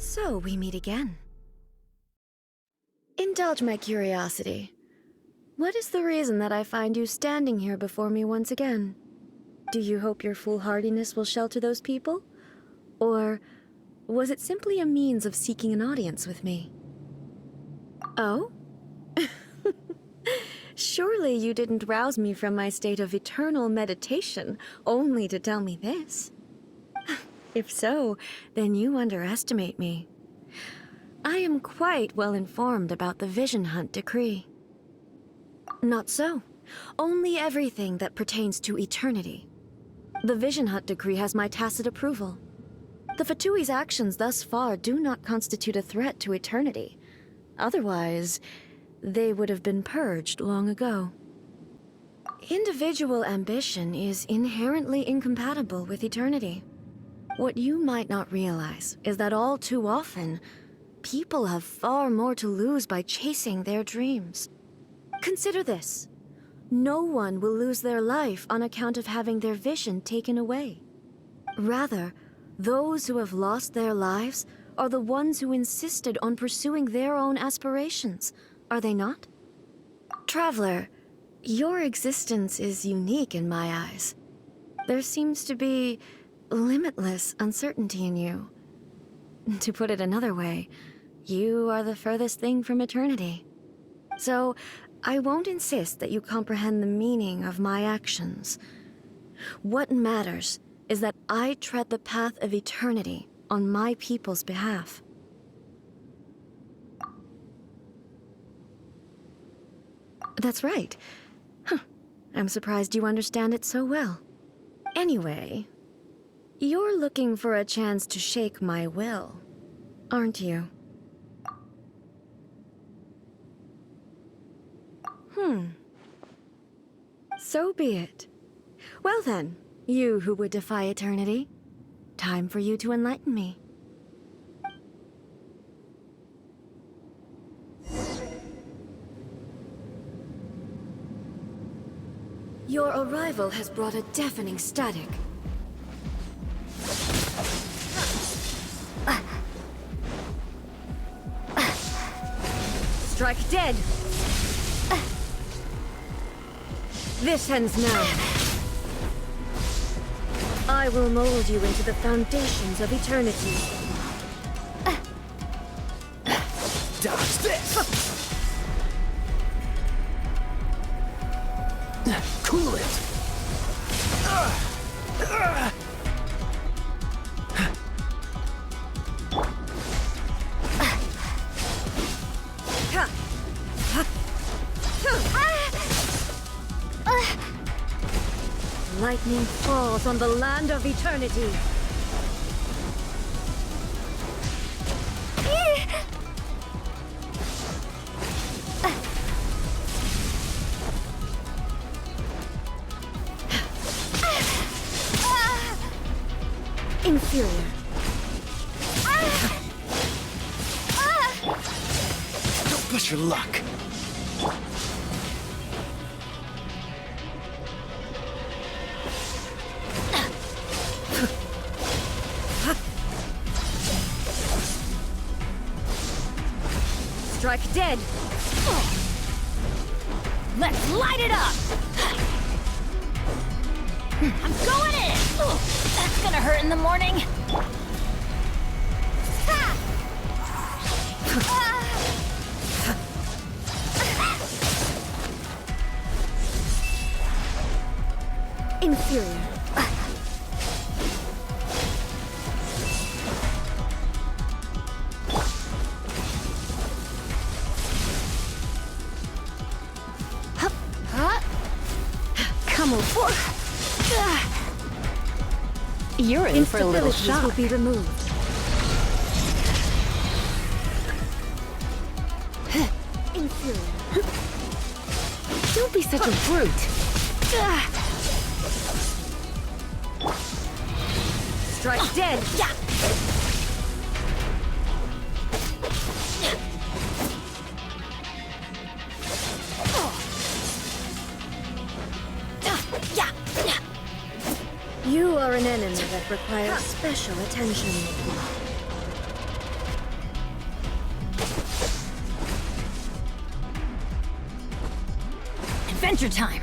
So we meet again. Indulge my curiosity. What is the reason that I find you standing here before me once again? Do you hope your foolhardiness will shelter those people? Or was it simply a means of seeking an audience with me? Oh? Surely you didn't rouse me from my state of eternal meditation only to tell me this. If so, then you underestimate me. I am quite well informed about the Vision Hunt decree. Not so. Only everything that pertains to eternity. The Vision Hunt decree has my tacit approval. The Fatui's actions thus far do not constitute a threat to eternity. Otherwise, they would have been purged long ago. Individual ambition is inherently incompatible with eternity. What you might not realize is that all too often, people have far more to lose by chasing their dreams. Consider this. No one will lose their life on account of having their vision taken away. Rather, those who have lost their lives are the ones who insisted on pursuing their own aspirations, are they not? Traveler, your existence is unique in my eyes. There seems to be limitless uncertainty in you. To put it another way, you are the furthest thing from eternity. So, I won't insist that you comprehend the meaning of my actions. What matters is that I tread the path of eternity on my people's behalf. That's right. Huh. I'm surprised you understand it so well. Anyway, you're looking for a chance to shake my will, aren't you? So be it. Well then, you who would defy eternity, time for you to enlighten me. Your arrival has brought a deafening static. Strike dead! This ends now. I will mold you into the foundations of eternity. Dodge this! Cool it! Lightning falls on the land of eternity. Inferior. Don't push your luck. Strike dead! Let's light it up! I'm going in! That's gonna hurt in the morning! Inferior. Come aboard. You're in for a little Instabilities shock. will be removed. Inferior. Don't be such a brute. Strike dead. Yeah. You are an enemy that requires special attention. Adventure time!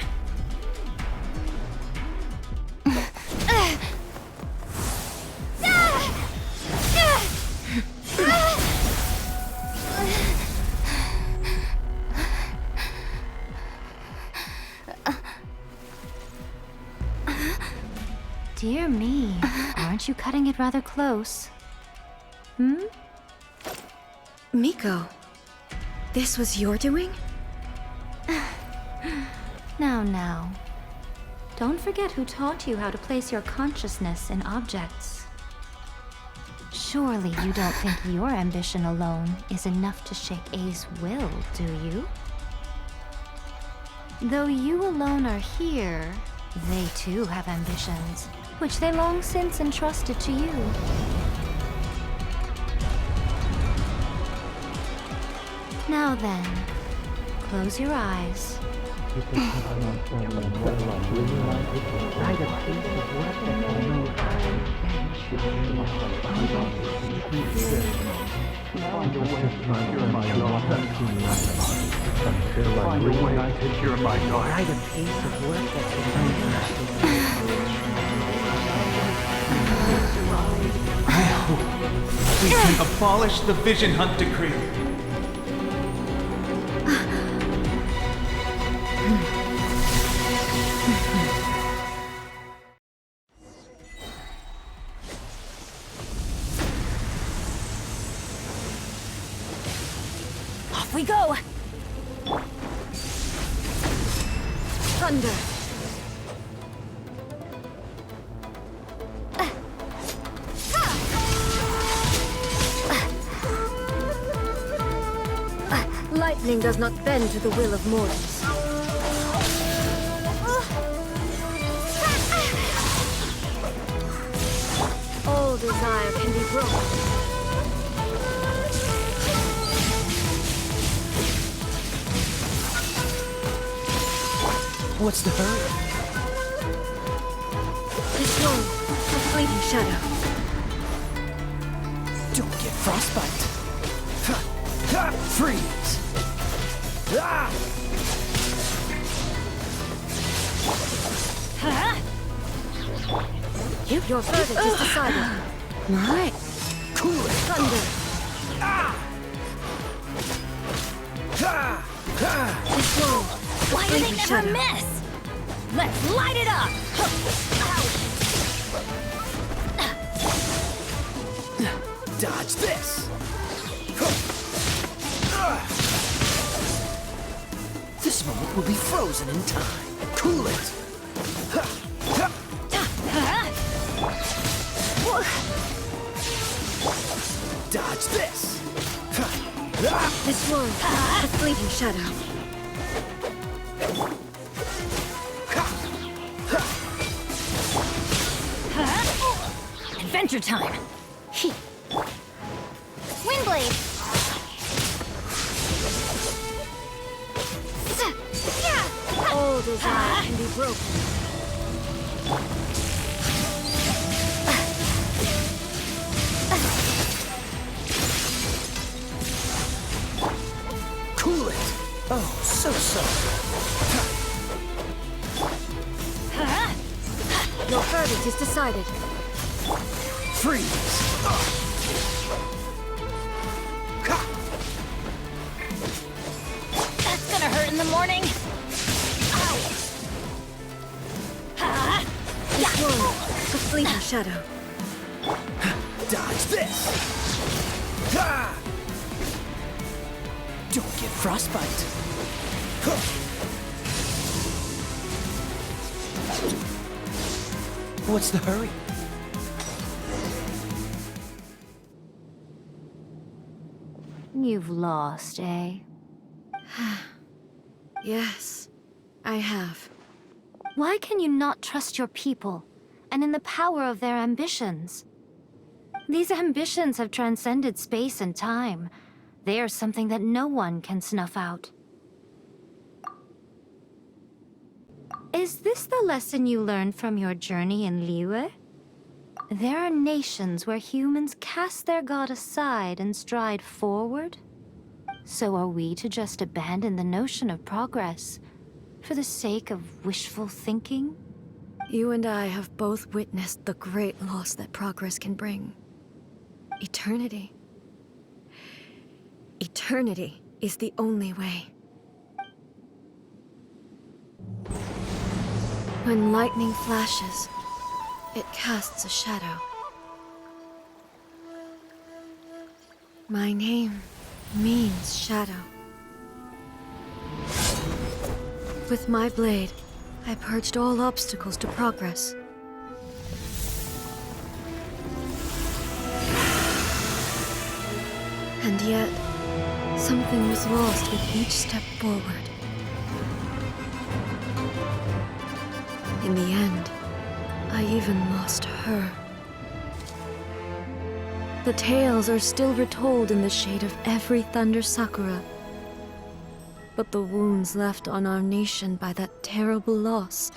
Dear me, aren't you cutting it rather close? Miko, this was your doing? Now. Don't forget who taught you how to place your consciousness in objects. Surely you don't think your ambition alone is enough to shake A's will, do you? Though you alone are here, they too have ambitions, which they long since entrusted to you. Now then, close your eyes. We can abolish the Vision Hunt Decree. Off we go! Thunder! Lightning does not bend to the will of mortals. All desire can be broken. What's the hurry? This one, a fleeting shadow. Don't get frostbite. Ha! Ha! Freeze! Ah! Your verdict is decided. Right. Cool it! Thunder. Ah! Ha! Ha! This one, Why do they fleeting never shadow. miss? Let's light it up! Dodge this! This moment will be frozen in time. Cool it! Dodge this! This one, a fleeting shadow. Adventure time! Windblade! All desire can be broken. Cool it! Oh, so. Your verdict is decided. Freeze! That's gonna hurt in the morning! This one, a fleeting shadow. Dodge this! Ha! Don't get frostbite. What's the hurry? You've lost, eh? Yes, I have. Why can you not trust your people, and in the power of their ambitions? These ambitions have transcended space and time. They are something that no one can snuff out. Is this the lesson you learned from your journey in Liyue? There are nations where humans cast their god aside and stride forward. So are we to just abandon the notion of progress For the sake of wishful thinking? You and I have both witnessed the great loss that progress can bring. Eternity. Eternity is the only way. When lightning flashes, it casts a shadow. My name means shadow. With my blade, I purged all obstacles to progress. And yet, something was lost with each step forward. In the end, I even lost her. The tales are still retold in the shade of every Thunder Sakura. But the wounds left on our nation by that terrible loss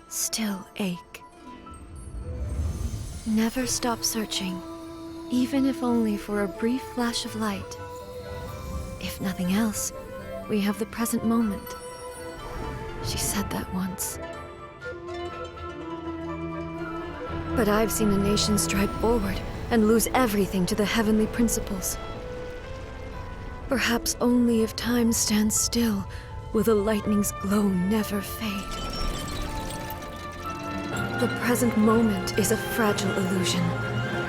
still ache. Never stop searching, even if only for a brief flash of light. If nothing else, we have the present moment. She said that once. But I've seen a nation stride forward and lose everything to the heavenly principles. Perhaps only if time stands still will the lightning's glow never fade. The present moment is a fragile illusion.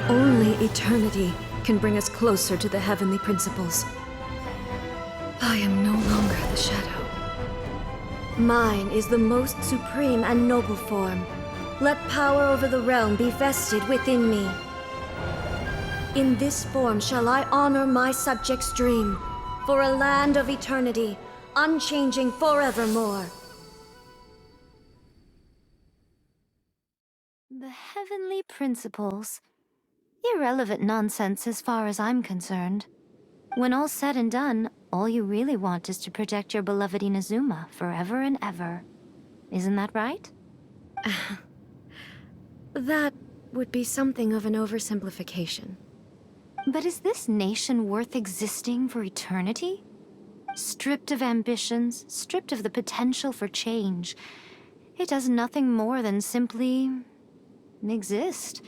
Only eternity can bring us closer to the heavenly principles. I am no longer the shadow. Mine is the most supreme and noble form. Let power over the realm be vested within me. In this form shall I honor my subjects' dream, for a land of eternity, unchanging forevermore. The heavenly principles. Irrelevant nonsense as far as I'm concerned. When all's said and done, all you really want is to protect your beloved Inazuma forever and ever. Isn't that right? That would be something of an oversimplification. But is this nation worth existing for eternity? Stripped of ambitions, stripped of the potential for change, it does nothing more than simply exist.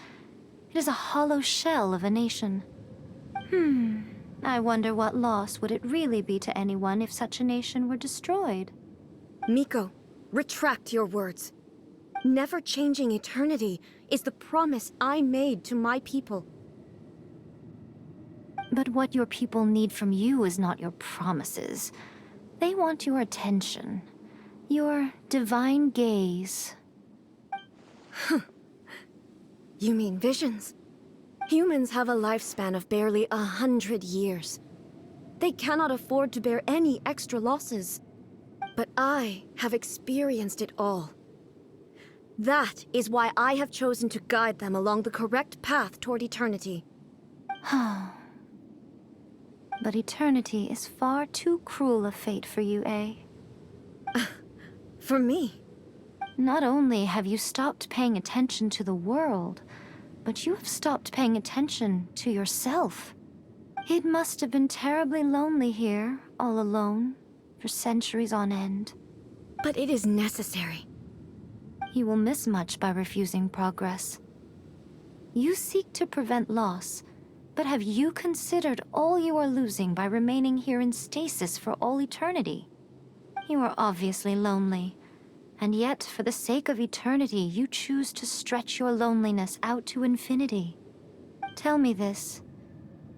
It is a hollow shell of a nation. I wonder what loss would it really be to anyone if such a nation were destroyed? Miko, retract your words. Never changing eternity is the promise I made to my people. But what your people need from you is not your promises. They want your attention. Your divine gaze. You mean visions? Humans have a lifespan of barely 100 years. They cannot afford to bear any extra losses. But I have experienced it all. That is why I have chosen to guide them along the correct path toward eternity. But eternity is far too cruel a fate for you, eh? For me? Not only have you stopped paying attention to the world, but you have stopped paying attention to yourself. It must have been terribly lonely here, all alone, for centuries on end. But it is necessary. You will miss much by refusing progress. You seek to prevent loss, but have you considered all you are losing by remaining here in stasis for all eternity? You are obviously lonely, and yet for the sake of eternity you choose to stretch your loneliness out to infinity. Tell me this.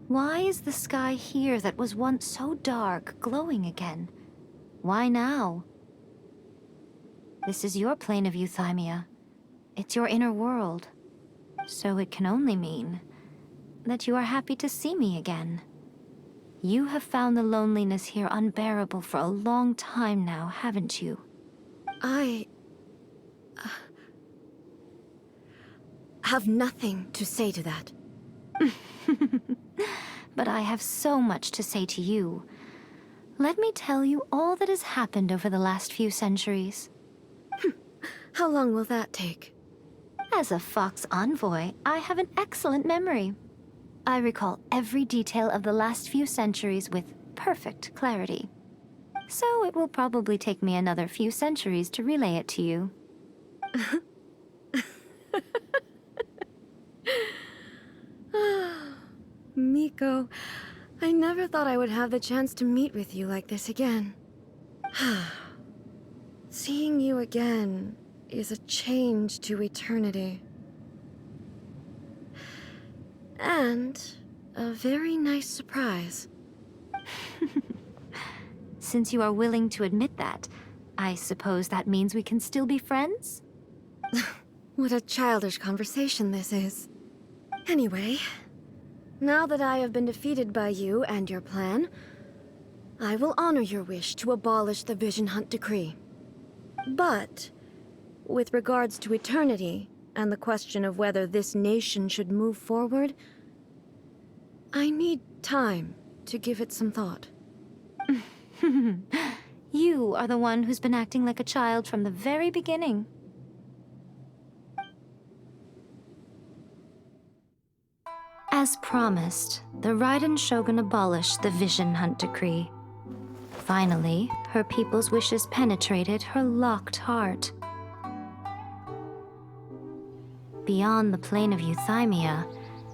Why is the sky here that was once so dark glowing again? Why now? This is your plane of euthymia. It's your inner world. So it can only mean that you are happy to see me again. You have found the loneliness here unbearable for a long time now, haven't you? I have nothing to say to that. But I have so much to say to you. Let me tell you all that has happened over the last few centuries. How long will that take? As a Fox envoy, I have an excellent memory. I recall every detail of the last few centuries with perfect clarity. so it will probably take me another few centuries to relay it to you. Miko, I never thought I would have the chance to meet with you like this again. Seeing you again is a change to eternity. And a very nice surprise. Since you are willing to admit that, I suppose that means we can still be friends? What a childish conversation this is. Anyway, now that I have been defeated by you and your plan, I will honor your wish to abolish the Vision Hunt Decree. But, with regards to eternity and the question of whether this nation should move forward, I need time to give it some thought. You are the one who's been acting like a child from the very beginning. As promised, the Raiden Shogun abolished the Vision Hunt Decree. Finally, her people's wishes penetrated her locked heart. Beyond the plane of Euthymia,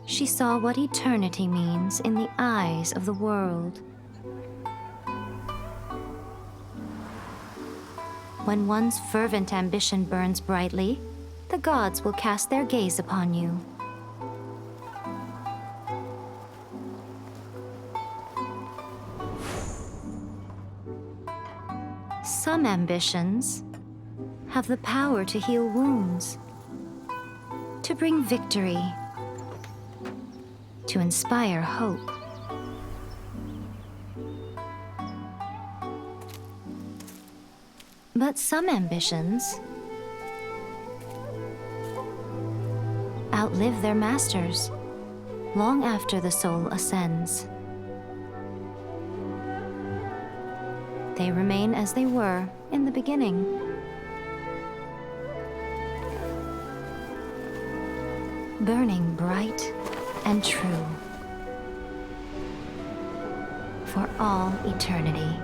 she saw what eternity means in the eyes of the world. When one's fervent ambition burns brightly, the gods will cast their gaze upon you. Some ambitions have the power to heal wounds, to bring victory, to inspire hope. But some ambitions outlive their masters long after the soul ascends. They remain as they were in the beginning. Burning bright and true for all eternity.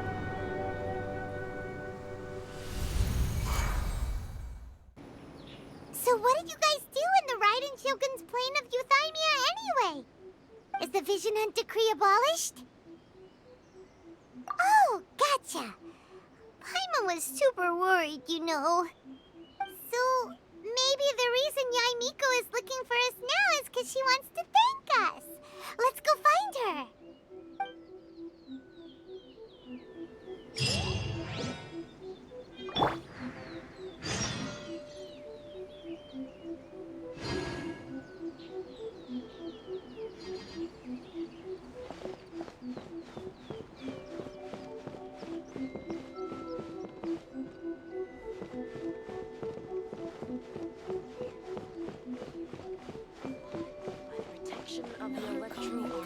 So what did you guys do in the Raiden Shogun's plane of Euthymia anyway? Is the Vision Hunt Decree abolished? Oh, gotcha. Paimon was super worried, you know. So, maybe the reason Yae Miko is looking for us now is because she wants to thank us. Let's go find her.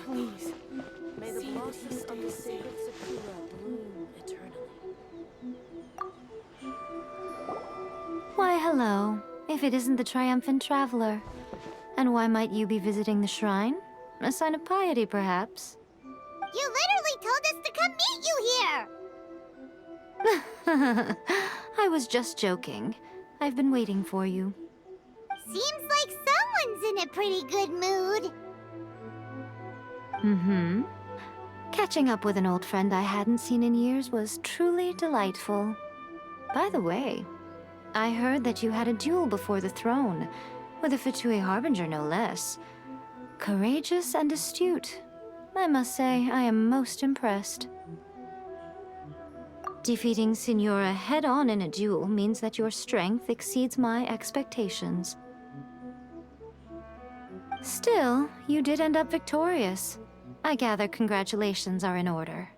Please, may the blossoms of the sacred Sakura bloom eternally. Why, hello, if it isn't the triumphant traveler. And why might you be visiting the shrine? A sign of piety, perhaps? You literally told us to come meet you here! I was just joking. I've been waiting for you. Seems like someone's in a pretty good mood. Mm-hmm. Catching up with an old friend I hadn't seen in years was truly delightful. By the way, I heard that you had a duel before the throne, with a Fatui Harbinger no less. Courageous and astute. I must say, I am most impressed. Defeating Signora head-on in a duel means that your strength exceeds my expectations. Still, you did end up victorious. I gather congratulations are in order.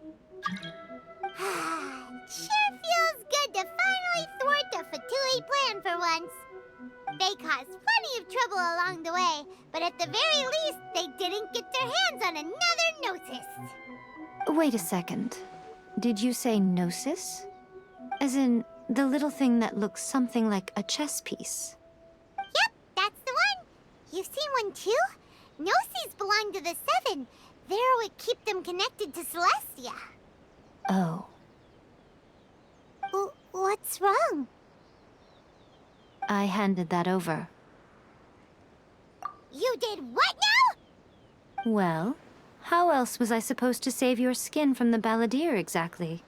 Sure feels good to finally thwart the Fatui plan for once. They caused plenty of trouble along the way, but at the very least, they didn't get their hands on another Gnosis. Wait a second. Did you say Gnosis? As in, the little thing that looks something like a chess piece? Yep, that's the one. You've seen one too? Gnosis belong to the Seven. They're what keep them connected to Celestia. Oh. What's wrong? I handed that over. You did what now? Well, how else was I supposed to save your skin from the Balladeer exactly?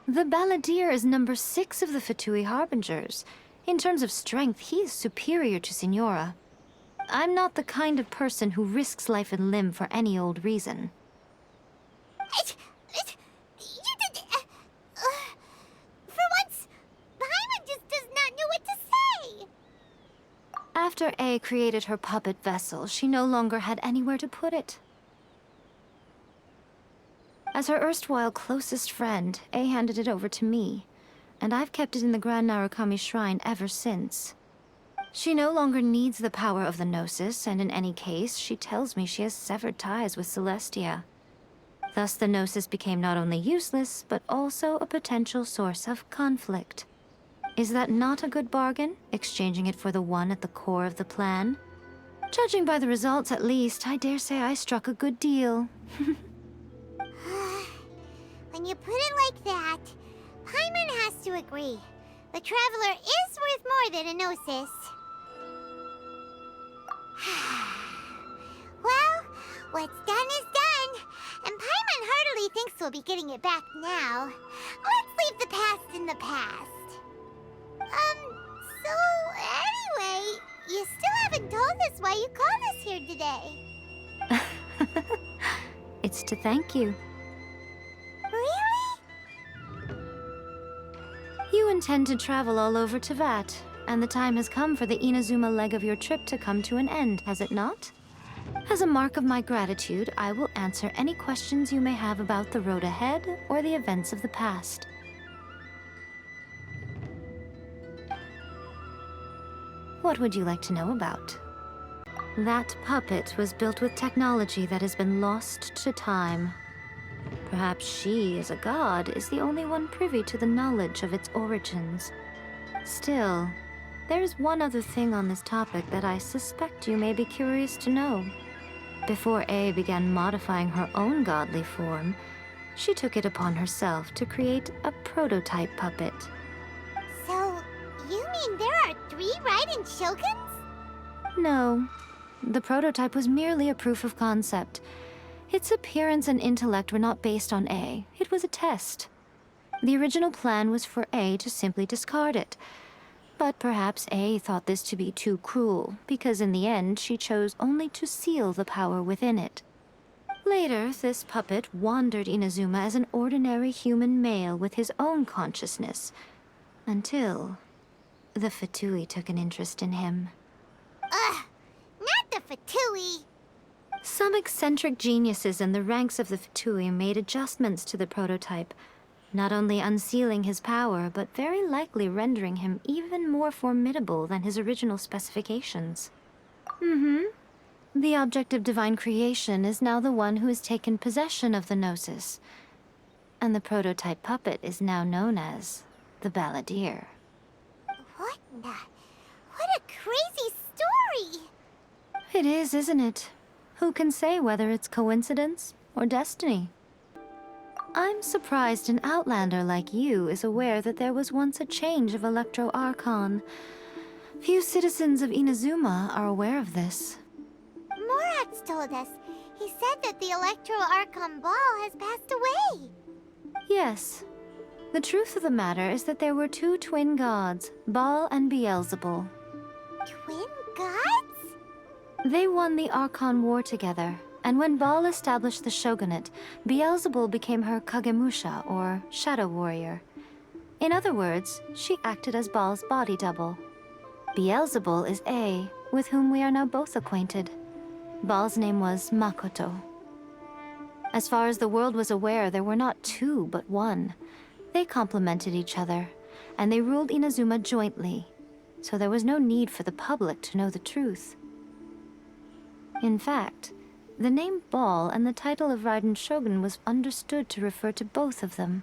The Balladeer is number 6 of the Fatui Harbingers. In terms of strength, he is superior to Signora. I'm not the kind of person who risks life and limb for any old reason. You did... for once, Paimon just does not know what to say. After A created her puppet vessel, she no longer had anywhere to put it. As her erstwhile closest friend, A handed it over to me, and I've kept it in the Grand Narukami Shrine ever since. She no longer needs the power of the Gnosis, and in any case, she tells me she has severed ties with Celestia. Thus the Gnosis became not only useless, but also a potential source of conflict. Is that not a good bargain, exchanging it for the one at the core of the plan? Judging by the results at least, I dare say I struck a good deal. When you put it like that, Paimon has to agree. The Traveler is worth more than a Gnosis. Well, what's done is done, and Paimon heartily thinks we'll be getting it back now. Let's leave the past in the past. So anyway, you still haven't told us why you called us here today. It's to thank you. Really? You intend to travel all over Teyvat, and the time has come for the Inazuma leg of your trip to come to an end, has it not? As a mark of my gratitude, I will answer any questions you may have about the road ahead or the events of the past. What would you like to know about? That puppet was built with technology that has been lost to time. Perhaps she, as a god, is the only one privy to the knowledge of its origins. Still, there is one other thing on this topic that I suspect you may be curious to know. Before A began modifying her own godly form, she took it upon herself to create a prototype puppet. So, you mean there are 3 Raiden Shoguns? No, the prototype was merely a proof of concept. Its appearance and intellect were not based on A. It was a test. The original plan was for A to simply discard it. But perhaps A thought this to be too cruel, because in the end she chose only to seal the power within it. Later, this puppet wandered Inazuma as an ordinary human male with his own consciousness, until the Fatui took an interest in him. Ugh, not the Fatui. Some eccentric geniuses in the ranks of the Fatui made adjustments to the prototype, not only unsealing his power, but very likely rendering him even more formidable than his original specifications. The object of divine creation is now the one who has taken possession of the Gnosis, and the prototype puppet is now known as the Balladeer. What a crazy story! It is, isn't it? Who can say whether it's coincidence or destiny? I'm surprised an outlander like you is aware that there was once a change of Electro Archon. Few citizens of Inazuma are aware of this. Morat's told us. He said that the Electro Archon Ball has passed away. Yes. The truth of the matter is that there were 2 twin gods, Baal and Beelzebul. Twin gods? They won the Archon War together, and when Baal established the shogunate, Beelzebul became her Kagemusha, or shadow warrior. In other words, she acted as Baal's body double. Beelzebul is A, with whom we are now both acquainted. Baal's name was Makoto. As far as the world was aware, there were not 2, but 1. They complemented each other, and they ruled Inazuma jointly, so there was no need for the public to know the truth. In fact, the name Baal and the title of Raiden Shogun was understood to refer to both of them,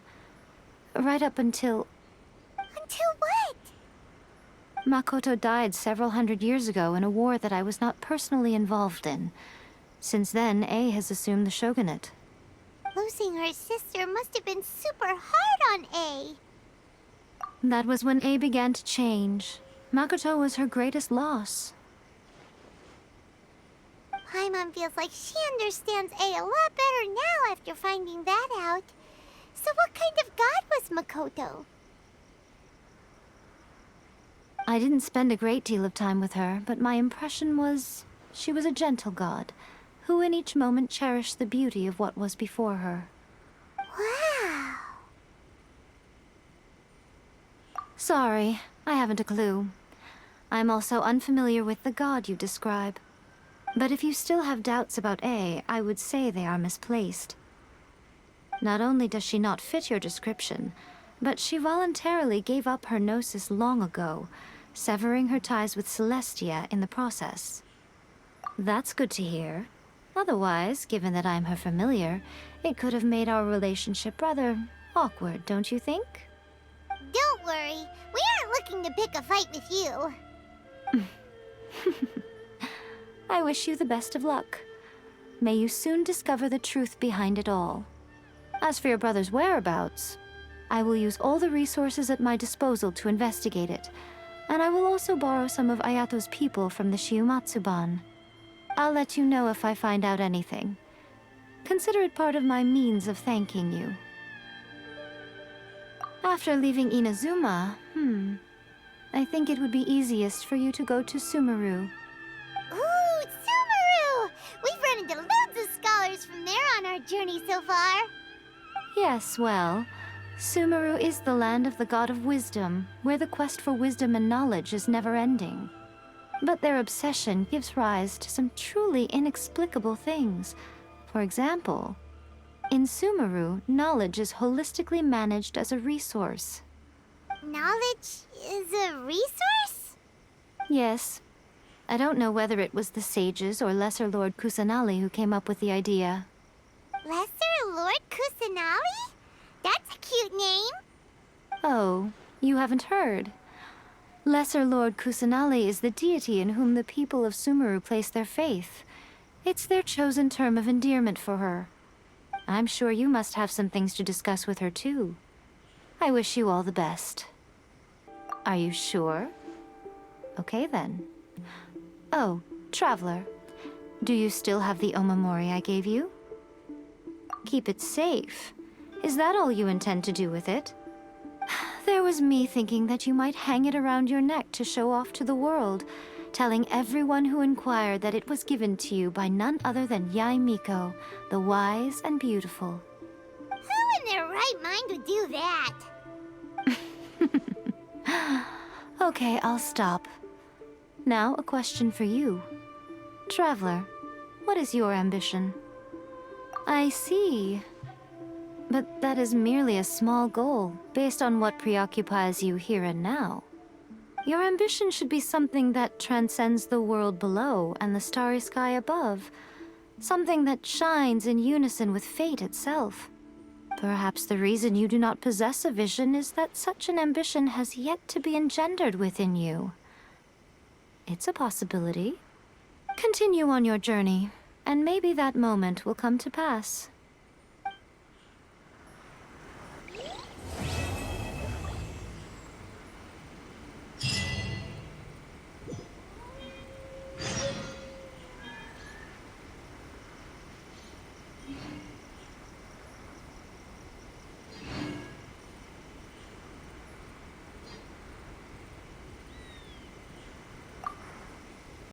right up until... Until what? Makoto died several hundred years ago in a war that I was not personally involved in. Since then, A has assumed the shogunate. Losing her sister must have been super hard on A. That was when A began to change. Makoto was her greatest loss. Paimon feels like she understands A a lot better now after finding that out. So what kind of god was Makoto? I didn't spend a great deal of time with her, but my impression was she was a gentle god, who in each moment cherished the beauty of what was before her. Wow. Sorry, I haven't a clue. I'm also unfamiliar with the god you describe. But if you still have doubts about A, I would say they are misplaced. Not only does she not fit your description, but she voluntarily gave up her gnosis long ago, severing her ties with Celestia in the process. That's good to hear. Otherwise, given that I'm her familiar, it could have made our relationship rather awkward, don't you think? Don't worry, we aren't looking to pick a fight with you. I wish you the best of luck. May you soon discover the truth behind it all. As for your brother's whereabouts, I will use all the resources at my disposal to investigate it, and I will also borrow some of Ayato's people from the Shiumatsuban. I'll let you know if I find out anything. Consider it part of my means of thanking you. After leaving Inazuma, I think it would be easiest for you to go to Sumeru. Ooh, Sumeru! We've run into loads of scholars from there on our journey so far. Yes, well, Sumeru is the land of the god of wisdom, where the quest for wisdom and knowledge is never-ending. But their obsession gives rise to some truly inexplicable things. For example, in Sumeru, knowledge is holistically managed as a resource. Knowledge is a resource? Yes. I don't know whether it was the sages or Lesser Lord Kusanali who came up with the idea. Lesser Lord Kusanali? That's a cute name. Oh, you haven't heard. Lesser Lord Kusanali is the deity in whom the people of Sumeru place their faith. It's their chosen term of endearment for her. I'm sure you must have some things to discuss with her too. I wish you all the best. Are you sure? Okay then. Oh, Traveler, do you still have the omamori I gave you? Keep it safe. Is that all you intend to do with it? There was me thinking that you might hang it around your neck to show off to the world, telling everyone who inquired that it was given to you by none other than Yae Miko, the wise and beautiful. Who in their right mind would do that? Okay, I'll stop. Now, a question for you. Traveler, what is your ambition? I see. But that is merely a small goal, based on what preoccupies you here and now. Your ambition should be something that transcends the world below and the starry sky above. Something that shines in unison with fate itself. Perhaps the reason you do not possess a vision is that such an ambition has yet to be engendered within you. It's a possibility. Continue on your journey, and maybe that moment will come to pass.